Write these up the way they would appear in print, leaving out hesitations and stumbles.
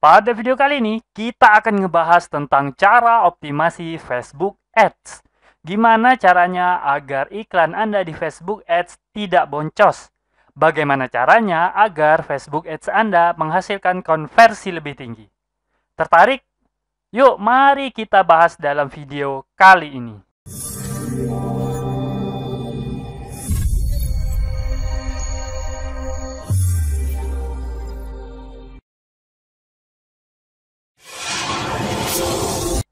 Pada video kali ini, kita akan ngebahas tentang cara optimasi Facebook Ads. Gimana caranya agar iklan Anda di Facebook Ads tidak boncos? Bagaimana caranya agar Facebook Ads Anda menghasilkan konversi lebih tinggi? Tertarik? Yuk, mari kita bahas dalam video kali ini.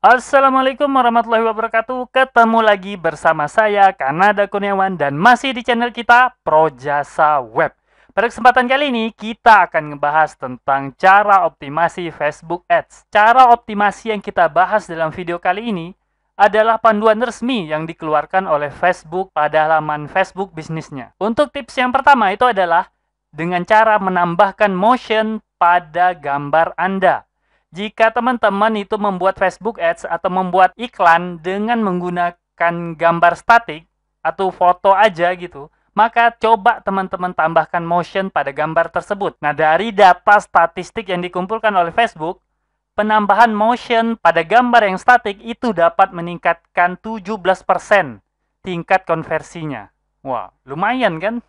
Assalamualaikum warahmatullahi wabarakatuh. Ketemu lagi bersama saya Kanada Kurniawan dan masih di channel kita Projasa Web. Pada kesempatan kali ini kita akan ngebahas tentang cara optimasi Facebook Ads. Cara optimasi yang kita bahas dalam video kali ini adalah panduan resmi yang dikeluarkan oleh Facebook pada halaman Facebook bisnisnya. Untuk tips yang pertama itu adalah dengan cara menambahkan motion pada gambar Anda. Jika teman-teman itu membuat Facebook Ads atau membuat iklan dengan menggunakan gambar statik atau foto aja gitu, maka coba teman-teman tambahkan motion pada gambar tersebut. Nah, dari data statistik yang dikumpulkan oleh Facebook, penambahan motion pada gambar yang statik itu dapat meningkatkan 17% tingkat konversinya. Wah, lumayan kan?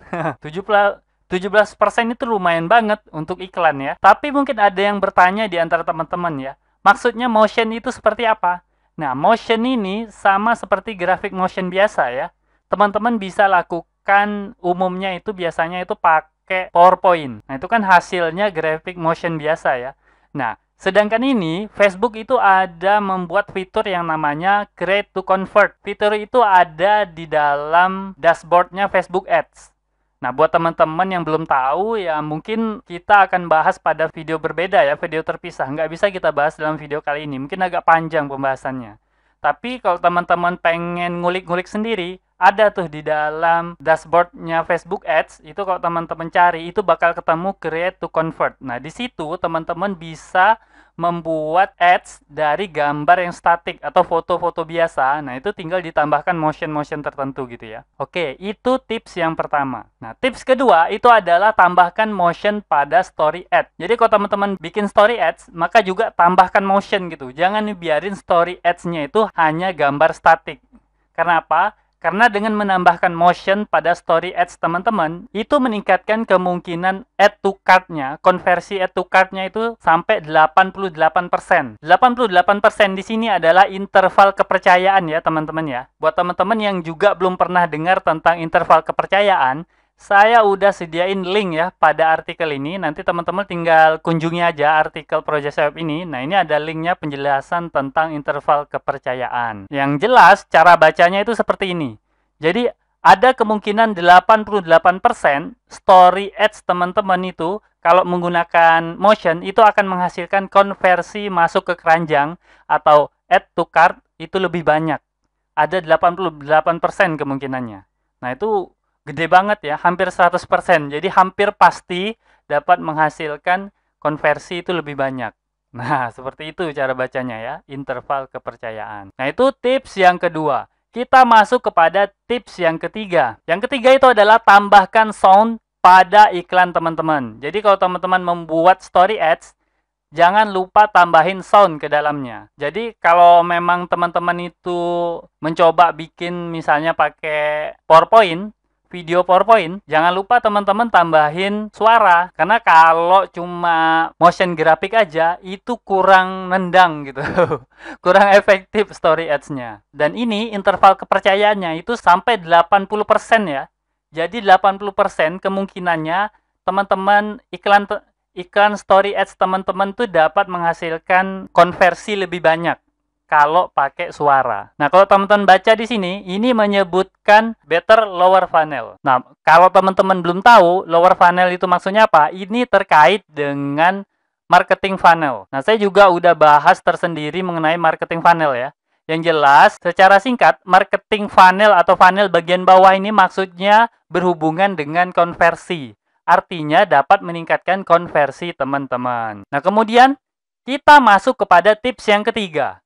17% itu lumayan banget untuk iklan ya. Tapi mungkin ada yang bertanya di antara teman-teman ya. Maksudnya motion itu seperti apa? Nah, motion ini sama seperti grafik motion biasa ya. Teman-teman bisa lakukan umumnya itu biasanya itu pakai PowerPoint. Nah, itu kan hasilnya grafik motion biasa ya. Nah, sedangkan ini Facebook itu ada membuat fitur yang namanya Create to Convert. Fitur itu ada di dalam dashboardnya Facebook Ads. Nah, buat teman-teman yang belum tahu, ya mungkin kita akan bahas pada video berbeda ya, video terpisah. Nggak bisa kita bahas dalam video kali ini, mungkin agak panjang pembahasannya. Tapi kalau teman-teman pengen ngulik-ngulik sendiri, ada tuh di dalam dashboardnya Facebook Ads, itu kalau teman-teman cari, itu bakal ketemu Create to Convert. Nah, di situ teman-teman bisa membuat ads dari gambar yang statik atau foto-foto biasa. Nah, itu tinggal ditambahkan motion-motion tertentu gitu ya. Oke, itu tips yang pertama. Nah, tips kedua itu adalah tambahkan motion pada story ad. Jadi kalau teman-teman bikin story ads, maka juga tambahkan motion gitu. Jangan biarin story ads-nya itu hanya gambar statik. Karena apa? Karena dengan menambahkan motion pada story ads teman-teman, itu meningkatkan kemungkinan add to cart-nya, konversi add to cart-nya itu sampai 88%. 88% di sini adalah interval kepercayaan ya teman-teman ya. Buat teman-teman yang juga belum pernah dengar tentang interval kepercayaan, saya udah sediain link ya pada artikel ini. Nanti teman-teman tinggal kunjungi aja artikel Projasa Web ini. Nah, ini ada linknya penjelasan tentang interval kepercayaan. Yang jelas, cara bacanya itu seperti ini. Jadi, ada kemungkinan 88% story ads teman-teman itu, kalau menggunakan motion, itu akan menghasilkan konversi masuk ke keranjang atau add to cart itu lebih banyak. Ada 88% kemungkinannya. Nah, itu gede banget ya, hampir 100%. Jadi hampir pasti dapat menghasilkan konversi itu lebih banyak. Nah, seperti itu cara bacanya ya, interval kepercayaan. Nah, itu tips yang kedua. Kita masuk kepada tips yang ketiga. Yang ketiga itu adalah tambahkan sound pada iklan teman-teman. Jadi kalau teman-teman membuat story ads, jangan lupa tambahin sound ke dalamnya. Jadi kalau memang teman-teman itu mencoba bikin misalnya pakai PowerPoint, video PowerPoint, jangan lupa teman-teman tambahin suara. Karena kalau cuma motion grafik aja, itu kurang nendang gitu. Kurang efektif story ads-nya. Dan ini interval kepercayaannya itu sampai 80% ya. Jadi 80% kemungkinannya teman-teman iklan story ads teman-teman tuh dapat menghasilkan konversi lebih banyak kalau pakai suara. Nah, kalau teman-teman baca di sini, ini menyebutkan better lower funnel. Nah, kalau teman-teman belum tahu, lower funnel itu maksudnya apa? Ini terkait dengan marketing funnel. Nah, saya juga udah bahas tersendiri mengenai marketing funnel ya. Yang jelas, secara singkat, marketing funnel atau funnel bagian bawah ini maksudnya berhubungan dengan konversi. Artinya dapat meningkatkan konversi teman-teman. Nah, kemudian kita masuk kepada tips yang ketiga.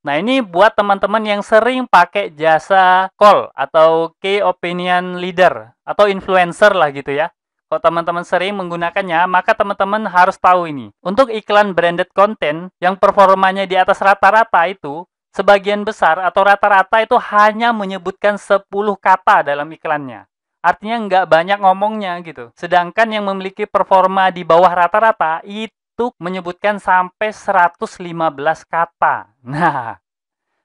Nah, ini buat teman-teman yang sering pakai jasa call atau key opinion leader atau influencer lah gitu ya. Kalau teman-teman sering menggunakannya, maka teman-teman harus tahu ini. Untuk iklan branded content yang performanya di atas rata-rata itu, sebagian besar atau rata-rata itu hanya menyebutkan 10 kata dalam iklannya. Artinya nggak banyak ngomongnya gitu. Sedangkan yang memiliki performa di bawah rata-rata itu menyebutkan sampai 115 kata. Nah,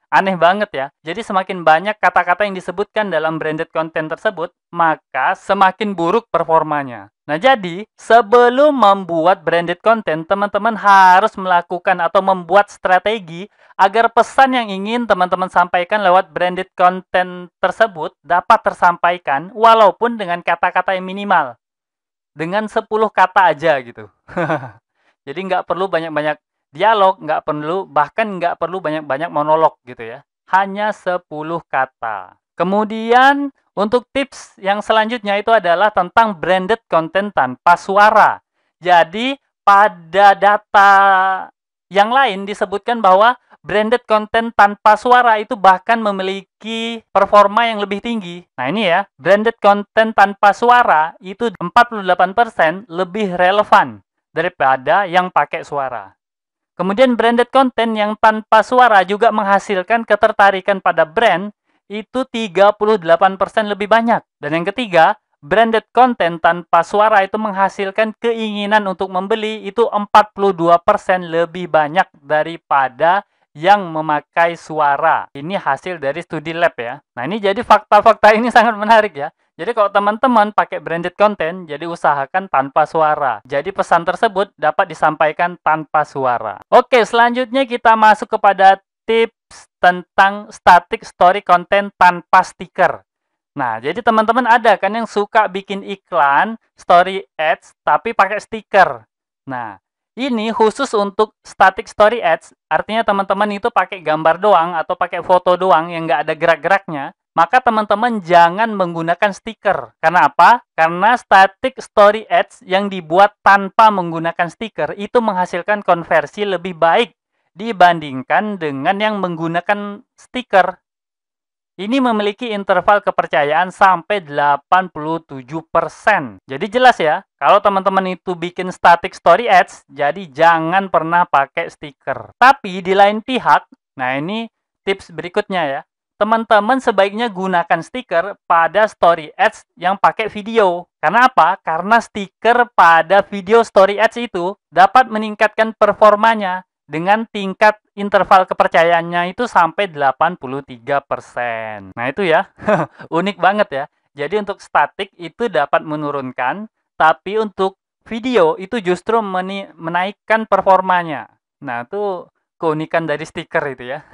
aneh banget ya. Jadi semakin banyak kata-kata yang disebutkan dalam branded content tersebut, maka semakin buruk performanya. Nah, jadi sebelum membuat branded content, teman-teman harus melakukan atau membuat strategi agar pesan yang ingin teman-teman sampaikan lewat branded content tersebut dapat tersampaikan walaupun dengan kata-kata yang minimal. Dengan 10 kata aja gitu. Jadi nggak perlu banyak-banyak dialog, bahkan nggak perlu banyak-banyak monolog gitu ya. Hanya 10 kata. Kemudian untuk tips yang selanjutnya itu adalah tentang branded content tanpa suara. Jadi pada data yang lain disebutkan bahwa branded content tanpa suara itu bahkan memiliki performa yang lebih tinggi. Nah ini ya, branded content tanpa suara itu 48% lebih relevan daripada yang pakai suara. Kemudian branded content yang tanpa suara juga menghasilkan ketertarikan pada brand itu 38% lebih banyak. Dan yang ketiga, branded content tanpa suara itu menghasilkan keinginan untuk membeli itu 42% lebih banyak daripada yang memakai suara. Ini hasil dari studi lab ya. Nah ini jadi fakta-fakta ini sangat menarik ya. Jadi kalau teman-teman pakai branded content, jadi usahakan tanpa suara. Jadi pesan tersebut dapat disampaikan tanpa suara. Oke, selanjutnya kita masuk kepada tips tentang static story content tanpa stiker. Nah, jadi teman-teman ada kan yang suka bikin iklan, story ads, tapi pakai stiker. Nah, ini khusus untuk static story ads, artinya teman-teman itu pakai gambar doang atau pakai foto doang yang nggak ada gerak-geraknya. Maka teman-teman jangan menggunakan stiker. Karena apa? Karena static story ads yang dibuat tanpa menggunakan stiker itu menghasilkan konversi lebih baik dibandingkan dengan yang menggunakan stiker. Ini memiliki interval kepercayaan sampai 87%. Jadi jelas ya, kalau teman-teman itu bikin static story ads, jadi jangan pernah pakai stiker. Tapi di lain pihak, nah ini tips berikutnya ya, teman-teman sebaiknya gunakan stiker pada story ads yang pakai video. Karena apa? Karena stiker pada video story ads itu dapat meningkatkan performanya dengan tingkat interval kepercayaannya itu sampai 83%. Nah itu ya, unik banget ya. Jadi untuk statik itu dapat menurunkan, tapi untuk video itu justru menaikkan performanya. Nah itu keunikan dari stiker itu ya.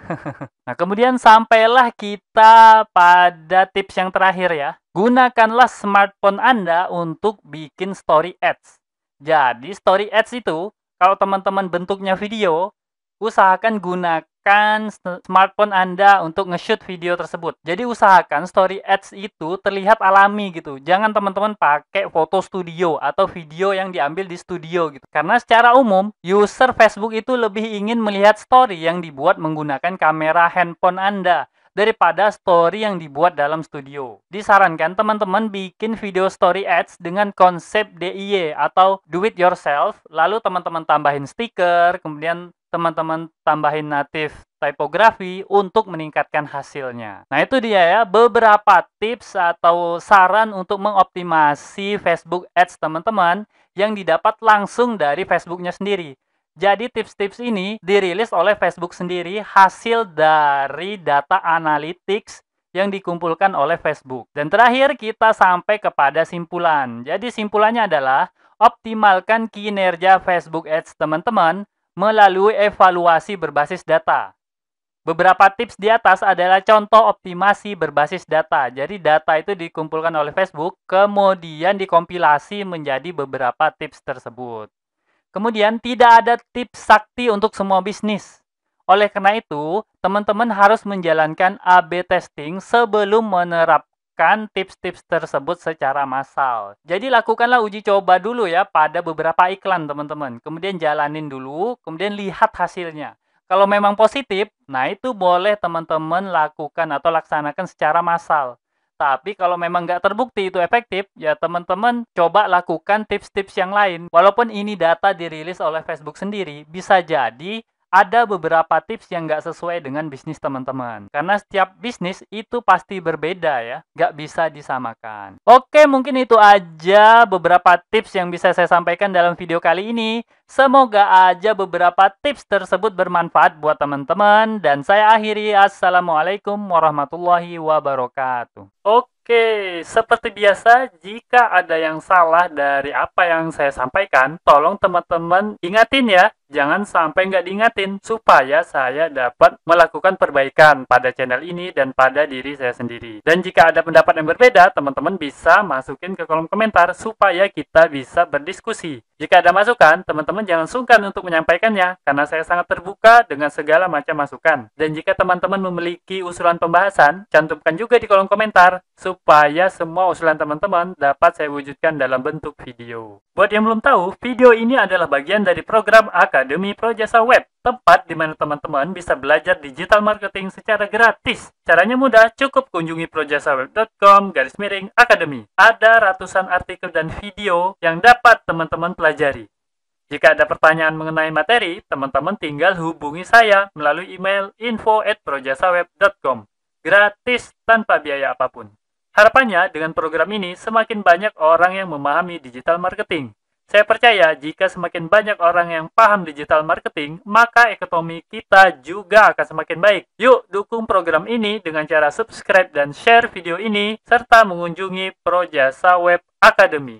Nah, kemudian sampailah kita pada tips yang terakhir ya. Gunakanlah smartphone Anda untuk bikin story ads. Jadi, story ads itu, kalau teman-teman bentuknya video, usahakan gunakan smartphone Anda untuk nge-shoot video tersebut. Jadi usahakan story ads itu terlihat alami gitu. Jangan teman-teman pakai foto studio atau video yang diambil di studio gitu. Karena secara umum, user Facebook itu lebih ingin melihat story yang dibuat menggunakan kamera handphone Anda daripada story yang dibuat dalam studio. Disarankan teman-teman bikin video story ads dengan konsep DIY atau do it yourself, lalu teman-teman tambahin stiker, kemudian teman-teman tambahin native typography untuk meningkatkan hasilnya. Nah itu dia ya, beberapa tips atau saran untuk mengoptimasi Facebook Ads teman-teman yang didapat langsung dari Facebooknya sendiri. Jadi tips-tips ini dirilis oleh Facebook sendiri hasil dari data analytics yang dikumpulkan oleh Facebook. Dan terakhir kita sampai kepada simpulan. Jadi simpulannya adalah optimalkan kinerja Facebook Ads teman-teman melalui evaluasi berbasis data. Beberapa tips di atas adalah contoh optimasi berbasis data. Jadi data itu dikumpulkan oleh Facebook, kemudian dikompilasi menjadi beberapa tips tersebut. Kemudian tidak ada tips sakti untuk semua bisnis. Oleh karena itu, teman-teman harus menjalankan A/B testing sebelum menerapkan tips-tips tersebut secara massal. Jadi lakukanlah uji coba dulu ya pada beberapa iklan teman-teman. Kemudian jalanin dulu, kemudian lihat hasilnya. Kalau memang positif, nah itu boleh teman-teman lakukan atau laksanakan secara massal. Tapi kalau memang nggak terbukti itu efektif, ya teman-teman coba lakukan tips-tips yang lain. Walaupun ini data dirilis oleh Facebook sendiri, bisa jadi ada beberapa tips yang nggak sesuai dengan bisnis teman-teman. Karena setiap bisnis itu pasti berbeda ya, nggak bisa disamakan. Oke, mungkin itu aja beberapa tips yang bisa saya sampaikan dalam video kali ini. Semoga aja beberapa tips tersebut bermanfaat buat teman-teman. Dan saya akhiri, Assalamualaikum warahmatullahi wabarakatuh. Oke, seperti biasa, jika ada yang salah dari apa yang saya sampaikan, tolong teman-teman ingatin ya. Jangan sampai nggak diingatin, supaya saya dapat melakukan perbaikan pada channel ini dan pada diri saya sendiri. Dan jika ada pendapat yang berbeda, teman-teman bisa masukin ke kolom komentar, supaya kita bisa berdiskusi. Jika ada masukan, teman-teman jangan sungkan untuk menyampaikannya, karena saya sangat terbuka dengan segala macam masukan. Dan jika teman-teman memiliki usulan pembahasan, cantumkan juga di kolom komentar, supaya semua usulan teman-teman dapat saya wujudkan dalam bentuk video. Buat yang belum tahu, video ini adalah bagian dari program Akademi Projasa Web, tempat di mana teman-teman bisa belajar digital marketing secara gratis. Caranya mudah, cukup kunjungi projasaweb.com/akademi. Ada ratusan artikel dan video yang dapat teman-teman pelajari. Jika ada pertanyaan mengenai materi, teman-teman tinggal hubungi saya melalui email info@projasaweb.com. Gratis tanpa biaya apapun. Harapannya, dengan program ini, semakin banyak orang yang memahami digital marketing. Saya percaya, jika semakin banyak orang yang paham digital marketing, maka ekonomi kita juga akan semakin baik. Yuk, dukung program ini dengan cara subscribe dan share video ini, serta mengunjungi Projasa Web Academy.